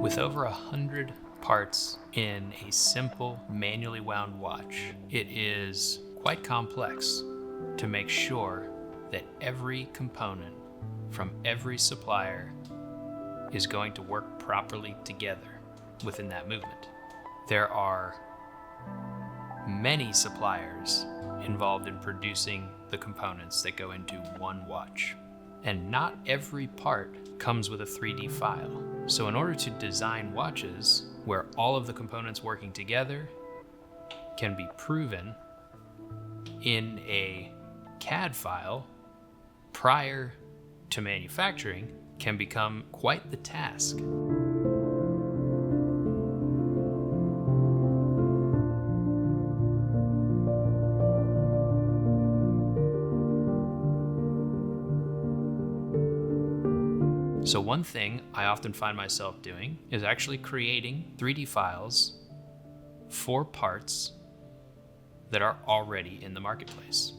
With over 100 parts in a simple manually wound watch, it is quite complex to make sure that every component from every supplier is going to work properly together within that movement. There are many suppliers involved in producing the components that go into one watch, and not every part comes with a 3D file. So in order to design watches where all of the components working together can be proven in a CAD file prior to manufacturing can become quite the task. So one thing I often find myself doing is actually creating 3D files for parts that are already in the marketplace,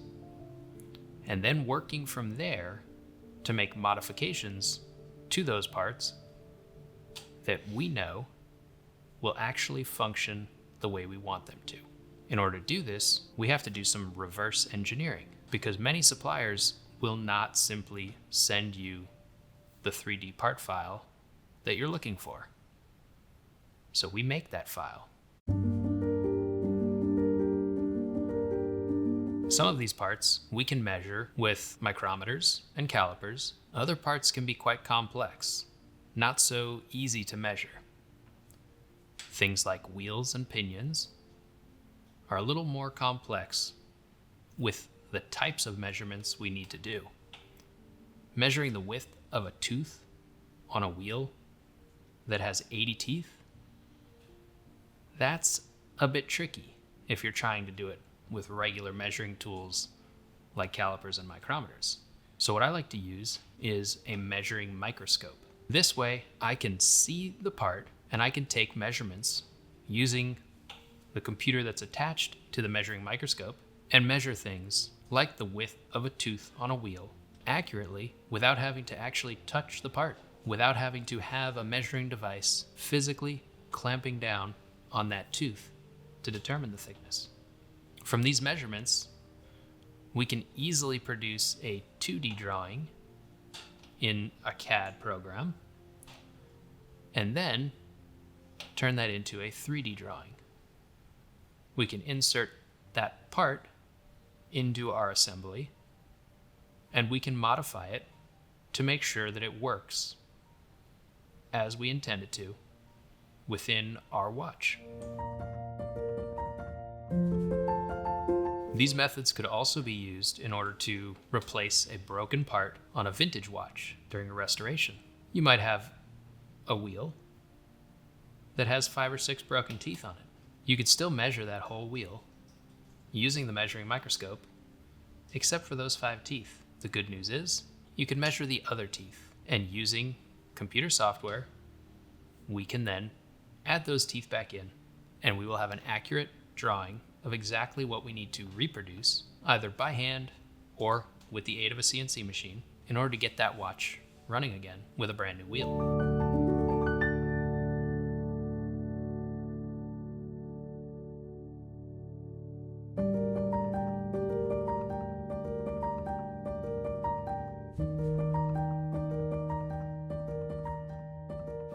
and then working from there to make modifications to those parts that we know will actually function the way we want them to. In order to do this, we have to do some reverse engineering, because many suppliers will not simply send you the 3D part file that you're looking for. So we make that file. Some of these parts we can measure with micrometers and calipers. Other parts can be quite complex, not so easy to measure. Things like wheels and pinions are a little more complex with the types of measurements we need to do. Measuring the width of a tooth on a wheel that has 80 teeth, that's a bit tricky if you're trying to do it with regular measuring tools like calipers and micrometers. So what I like to use is a measuring microscope. This way I can see the part and I can take measurements using the computer that's attached to the measuring microscope and measure things like the width of a tooth on a wheel accurately without having to actually touch the part, without having to have a measuring device physically clamping down on that tooth to determine the thickness. From these measurements, we can easily produce a 2D drawing in a CAD program and then turn that into a 3D drawing. We can insert that part into our assembly and we can modify it to make sure that it works as we intend it to within our watch. These methods could also be used in order to replace a broken part on a vintage watch during a restoration. You might have a wheel that has 5 or 6 broken teeth on it. You could still measure that whole wheel using the measuring microscope, except for those 5 teeth. The good news is you can measure the other teeth, and using computer software, we can then add those teeth back in, and we will have an accurate drawing of exactly what we need to reproduce, either by hand or with the aid of a CNC machine, in order to get that watch running again with a brand new wheel.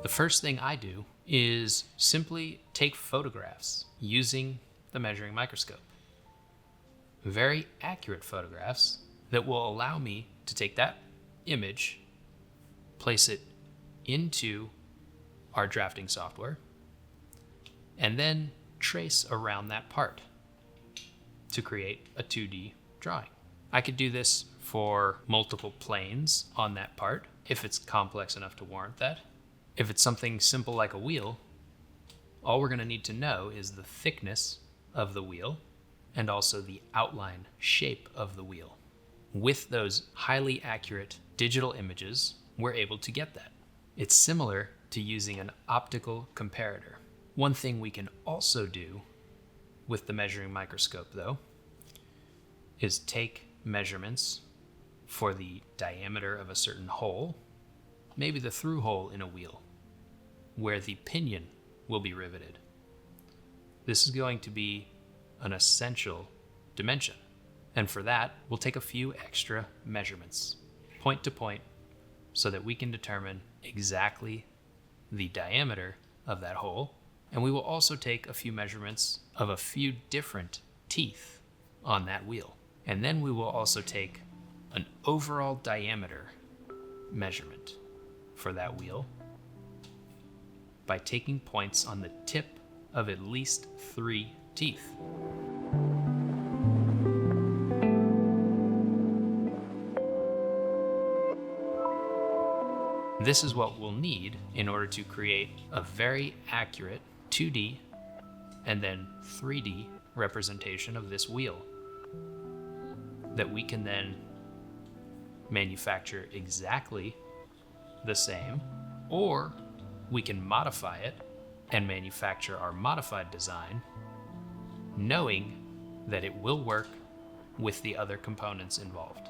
The first thing I do is simply take photographs using the measuring microscope. Very accurate photographs that will allow me to take that image, place it into our drafting software, and then trace around that part to create a 2D drawing. I could do this for multiple planes on that part if it's complex enough to warrant that. If it's something simple like a wheel, all we're going to need to know is the thickness of the wheel and also the outline shape of the wheel. With those highly accurate digital images, we're able to get that. It's similar to using an optical comparator. One thing we can also do with the measuring microscope, though, is take measurements for the diameter of a certain hole, maybe the through hole in a wheel, where the pinion will be riveted. This is going to be an essential dimension. And for that, we'll take a few extra measurements, point to point, so that we can determine exactly the diameter of that hole. And we will also take a few measurements of a few different teeth on that wheel. And then we will also take an overall diameter measurement for that wheel by taking points on the tip of at least 3 teeth. This is what we'll need in order to create a very accurate 2D and then 3D representation of this wheel that we can then manufacture exactly the same, or we can modify it and manufacture our modified design, knowing that it will work with the other components involved.